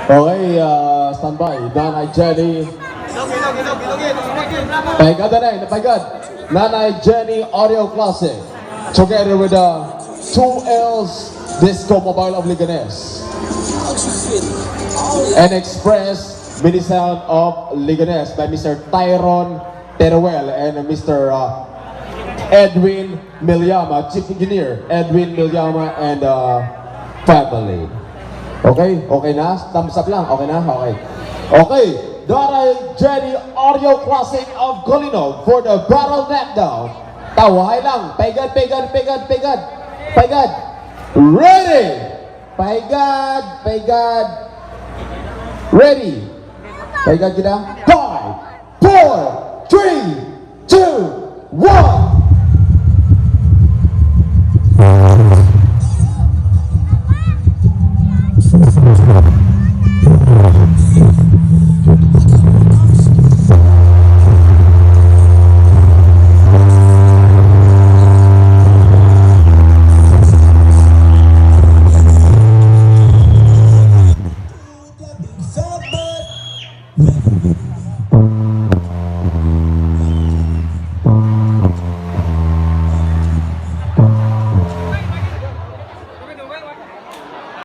Okay, standby. Nanay Jenny. Paigad na napaigad. Nanay Jenny Audio Classic. Together with the 2Ls Disco Mobile of Liganes. And Express Mini Sound of Liganes by Mr. Tyron Teruel and Mr. Edwin Milyama, Chief Engineer Edwin Milyama and family. Okay? Okay na? Thumbs up lang. Okay na? Okay. Okay. Nanay Jenny Audio Classic of calinog for the battle knockdown. Tawahay lang. Paigad. Paigad. Ready! Paigad. Ready. Paigad kita. 5, 4, 3, 2, 1.